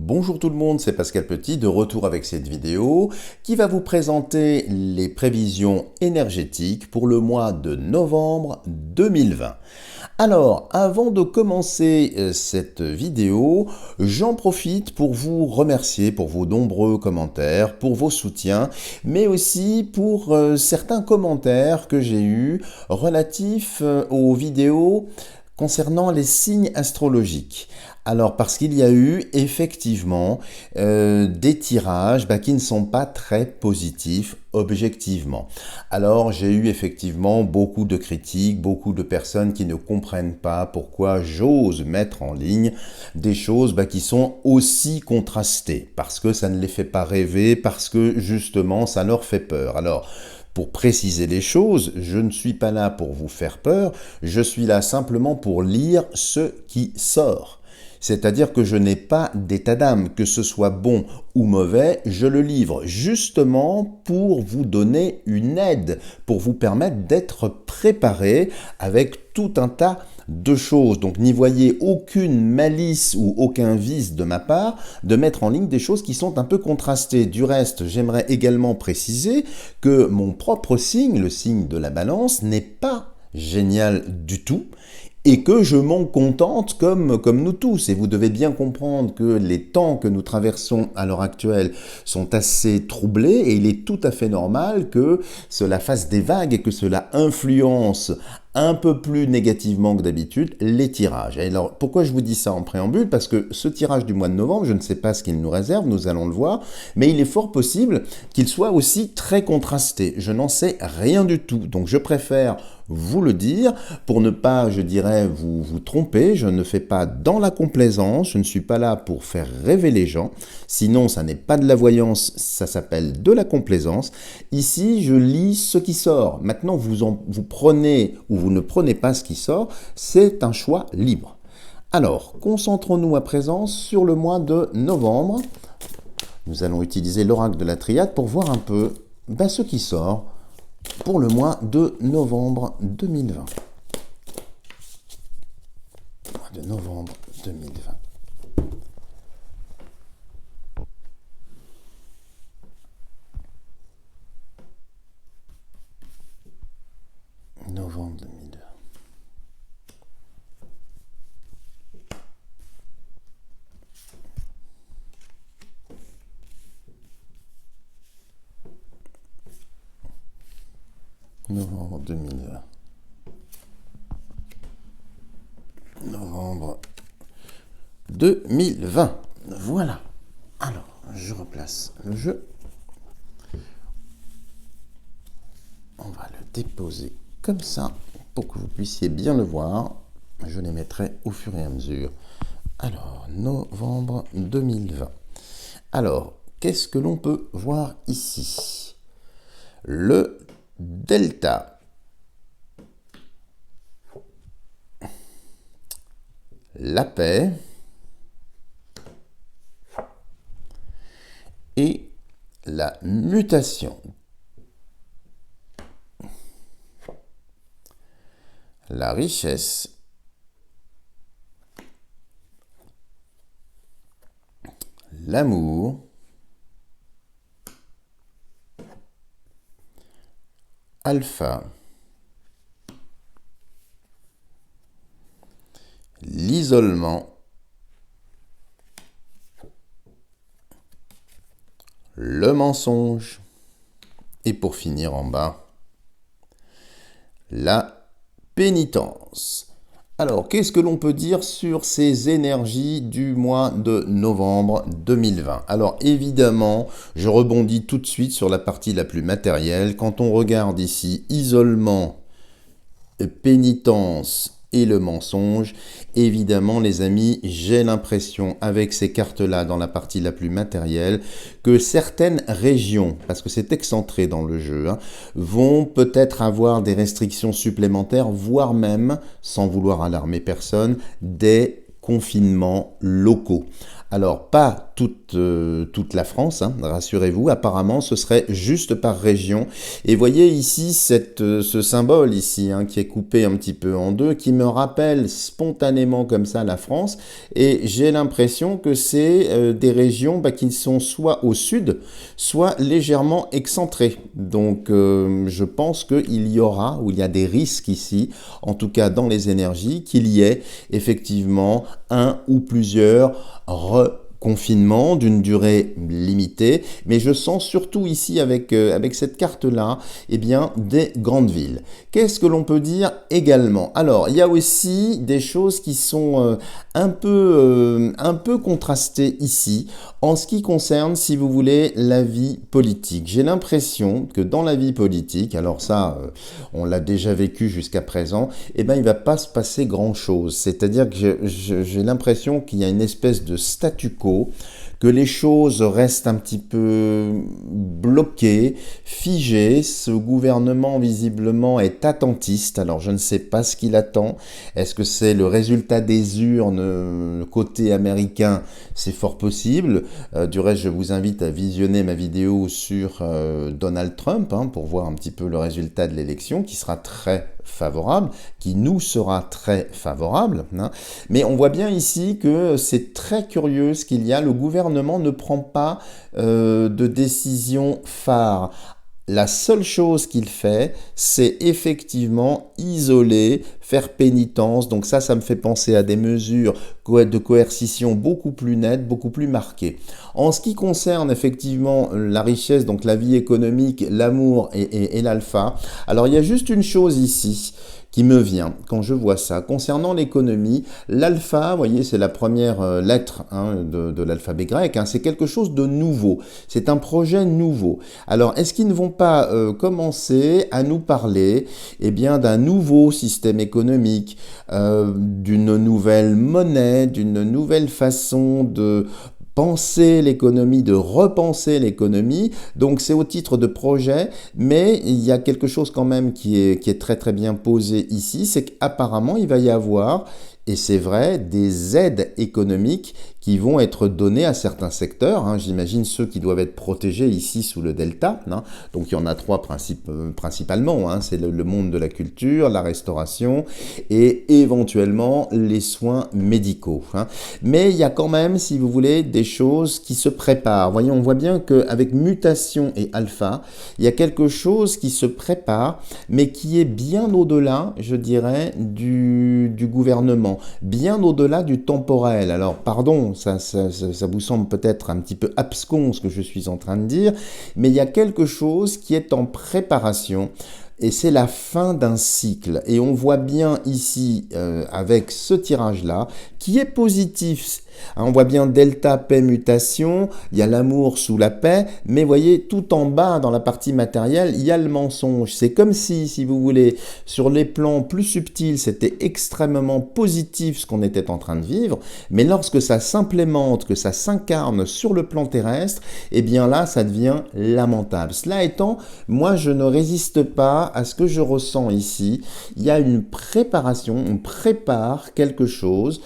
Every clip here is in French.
Bonjour tout le monde, c'est Pascal Petit de retour avec cette vidéo qui va vous présenter les prévisions énergétiques pour le mois de novembre 2020. Alors, avant de commencer cette vidéo, j'en profite pour vous remercier pour vos nombreux commentaires, pour vos soutiens, mais aussi pour certains commentaires que j'ai eus relatifs aux vidéos concernant les signes astrologiques. Alors, parce qu'il y a eu effectivement des tirages qui ne sont pas très positifs objectivement. Alors, j'ai eu effectivement beaucoup de critiques, beaucoup de personnes qui ne comprennent pas pourquoi j'ose mettre en ligne des choses qui sont aussi contrastées, parce que ça ne les fait pas rêver, parce que justement ça leur fait peur. Alors, pour préciser les choses, je ne suis pas là pour vous faire peur, je suis là simplement pour lire ce qui sort. C'est-à-dire que je n'ai pas d'état d'âme, que ce soit bon ou mauvais, je le livre justement pour vous donner une aide, pour vous permettre d'être préparé avec tout un tas de choses. Donc n'y voyez aucune malice ou aucun vice de ma part de mettre en ligne des choses qui sont un peu contrastées. Du reste, j'aimerais également préciser que mon propre signe, le signe de la Balance, n'est pas génial du tout. Et que je m'en contente comme nous tous. Et vous devez bien comprendre que les temps que nous traversons à l'heure actuelle sont assez troublés et il est tout à fait normal que cela fasse des vagues et que cela influence un peu plus négativement que d'habitude les tirages. Et alors, pourquoi je vous dis ça en préambule? Parce que ce tirage du mois de novembre, je ne sais pas ce qu'il nous réserve, nous allons le voir, mais il est fort possible qu'il soit aussi très contrasté. Je n'en sais rien du tout, donc je préfère vous le dire pour ne pas, je dirais, vous tromper. Je ne fais pas dans la complaisance, je ne suis pas là pour faire rêver les gens, sinon ça n'est pas de la voyance, ça s'appelle de la complaisance. Ici, je lis ce qui sort. Maintenant, vous prenez ou vous ne prenez pas ce qui sort, c'est un choix libre. Alors, concentrons-nous à présent sur le mois de novembre. Nous allons utiliser l'oracle de la triade pour voir un peu ce qui sort pour le mois de novembre 2020. Mois de novembre 2020. Novembre 2020. Novembre 2020. Novembre 2020. Voilà. Alors, je replace le jeu. On va le déposer comme ça pour que vous puissiez bien le voir. Je les mettrai au fur et à mesure. Alors, novembre 2020. Alors, qu'est-ce que l'on peut voir ici? Le delta. La paix. Et la mutation. La richesse. L'amour. Alpha. L'isolement. Le mensonge. Et pour finir en bas, la pénitence. Alors, qu'est-ce que l'on peut dire sur ces énergies du mois de novembre 2020? Alors, évidemment, je rebondis tout de suite sur la partie la plus matérielle. Quand on regarde ici, isolement, pénitence et le mensonge, évidemment, les amis, j'ai l'impression, avec ces cartes-là, dans la partie la plus matérielle, que certaines régions, parce que c'est excentré dans le jeu, vont peut-être avoir des restrictions supplémentaires, voire même, sans vouloir alarmer personne, des confinements locaux. Alors, pas toute la France, hein, rassurez-vous, apparemment ce serait juste par région. Et voyez ici ce symbole ici, hein, qui est coupé un petit peu en deux, qui me rappelle spontanément comme ça la France. Et j'ai l'impression que c'est des régions qui sont soit au sud, soit légèrement excentrées. Donc je pense qu'il y aura, ou il y a des risques ici, en tout cas dans les énergies, qu'il y ait effectivement un ou plusieurs confinement d'une durée limitée, mais je sens surtout ici avec cette carte-là, eh bien, des grandes villes. Qu'est-ce que l'on peut dire également? Alors, il y a aussi des choses qui sont un peu contrastées ici, en ce qui concerne, si vous voulez, la vie politique. J'ai l'impression que dans la vie politique, alors ça, on l'a déjà vécu jusqu'à présent, eh bien, il ne va pas se passer grand-chose. C'est-à-dire que j'ai l'impression qu'il y a une espèce de statu quo, que les choses restent un petit peu bloquées, figées. Ce gouvernement visiblement est attentiste, alors je ne sais pas ce qu'il attend. Est-ce que c'est le résultat des urnes côté américain? C'est fort possible. Du reste, je vous invite à visionner ma vidéo sur Donald Trump, hein, pour voir un petit peu le résultat de l'élection, qui sera très favorable, qui nous sera très favorable, hein. Mais on voit bien ici que c'est très curieux ce qu'il y a. Le gouvernement ne prend pas de décision phare. La seule chose qu'il fait, c'est effectivement isoler, faire pénitence. Donc ça me fait penser à des mesures de coercition beaucoup plus nettes, beaucoup plus marquées. En ce qui concerne effectivement la richesse, donc la vie économique, l'amour et l'alpha, alors il y a juste une chose ici qui me vient quand je vois ça. Concernant l'économie, l'alpha, vous voyez, c'est la première lettre, hein, de l'alphabet grec, hein, c'est quelque chose de nouveau, c'est un projet nouveau. Alors, est-ce qu'ils ne vont pas commencer à nous parler, eh bien, d'un nouveau système économique, d'une nouvelle monnaie, d'une nouvelle façon de penser l'économie, de repenser l'économie. Donc c'est au titre de projet, mais il y a quelque chose quand même qui est très très bien posé ici, c'est qu'apparemment il va y avoir, et c'est vrai, des aides économiques qui vont être données à certains secteurs, hein. J'imagine ceux qui doivent être protégés ici sous le delta, hein. Donc il y en a trois principalement, hein. C'est le monde de la culture, la restauration et éventuellement les soins médicaux, hein. Mais il y a quand même, si vous voulez, des choses qui se préparent. Voyez, on voit bien qu'avec mutation et alpha, il y a quelque chose qui se prépare, mais qui est bien au-delà, je dirais, du gouvernement, bien au-delà du temporel. Alors, pardon, ça vous semble peut-être un petit peu abscon ce que je suis en train de dire, mais il y a quelque chose qui est en préparation. Et c'est la fin d'un cycle. Et on voit bien ici, avec ce tirage-là, qui est positif. On voit bien delta, paix, mutation, il y a l'amour sous la paix, mais voyez, tout en bas, dans la partie matérielle, il y a le mensonge. C'est comme si vous voulez, sur les plans plus subtils, c'était extrêmement positif ce qu'on était en train de vivre, mais lorsque ça s'implémente, que ça s'incarne sur le plan terrestre, eh bien là, ça devient lamentable. Cela étant, moi, je ne résiste pas à ce que je ressens ici. Il y a une préparation, on prépare quelque chose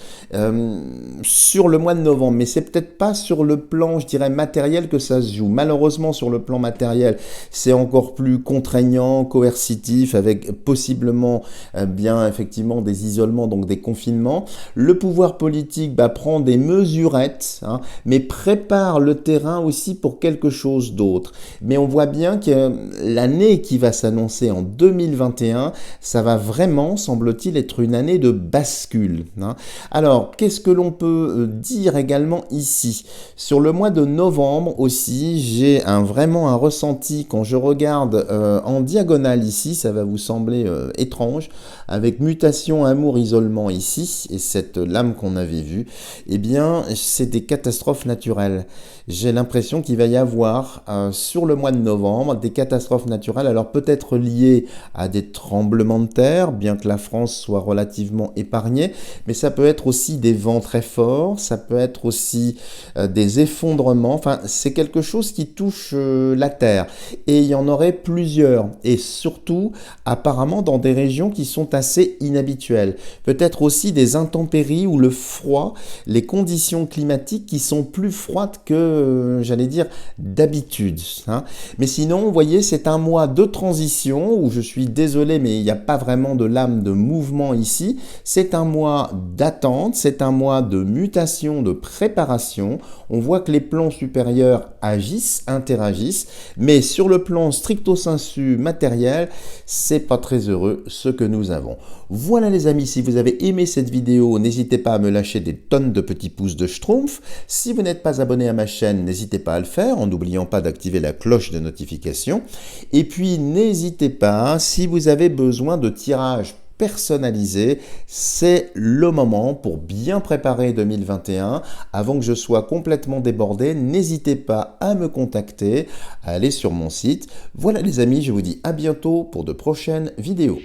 sur le mois de novembre, mais c'est peut-être pas sur le plan, je dirais, matériel que ça se joue. Malheureusement, sur le plan matériel, c'est encore plus contraignant, coercitif, avec possiblement bien effectivement des isolements, donc des confinements. Le pouvoir politique prend des mesurettes, hein, mais prépare le terrain aussi pour quelque chose d'autre. Mais on voit bien que l'année qui va s'annoncer en 2021, ça va vraiment, semble-t-il, être une année de bascule, hein. Alors, qu'est-ce que l'on peut dire également ici? Sur le mois de novembre aussi, j'ai vraiment un ressenti quand je regarde en diagonale ici, ça va vous sembler étrange, avec mutation, amour, isolement ici, et cette lame qu'on avait vue, eh bien, c'est des catastrophes naturelles. J'ai l'impression qu'il va y avoir sur le mois de novembre des catastrophes naturelles, alors peut-être liées à des tremblements de terre, bien que la France soit relativement épargnée, mais ça peut être aussi aussi des vents très forts, ça peut être aussi des effondrements, enfin c'est quelque chose qui touche la Terre. Et il y en aurait plusieurs, et surtout apparemment dans des régions qui sont assez inhabituelles. Peut-être aussi des intempéries ou le froid, les conditions climatiques qui sont plus froides que, j'allais dire, d'habitude. Hein. Mais sinon, vous voyez, c'est un mois de transition où je suis désolé, mais il n'y a pas vraiment de lame de mouvement ici. C'est un mois d'attente, c'est un mois de mutation, de préparation. On voit que les plans supérieurs agissent, interagissent, mais sur le plan stricto sensu matériel, c'est pas très heureux ce que nous avons. Voilà les amis, si vous avez aimé cette vidéo, n'hésitez pas à me lâcher des tonnes de petits pouces de schtroumpf. Si vous n'êtes pas abonné à ma chaîne, n'hésitez pas à le faire en n'oubliant pas d'activer la cloche de notification. Et puis n'hésitez pas, si vous avez besoin de tirages personnalisé, c'est le moment pour bien préparer 2021. Avant que je sois complètement débordé, n'hésitez pas à me contacter, à aller sur mon site. Voilà les amis, je vous dis à bientôt pour de prochaines vidéos.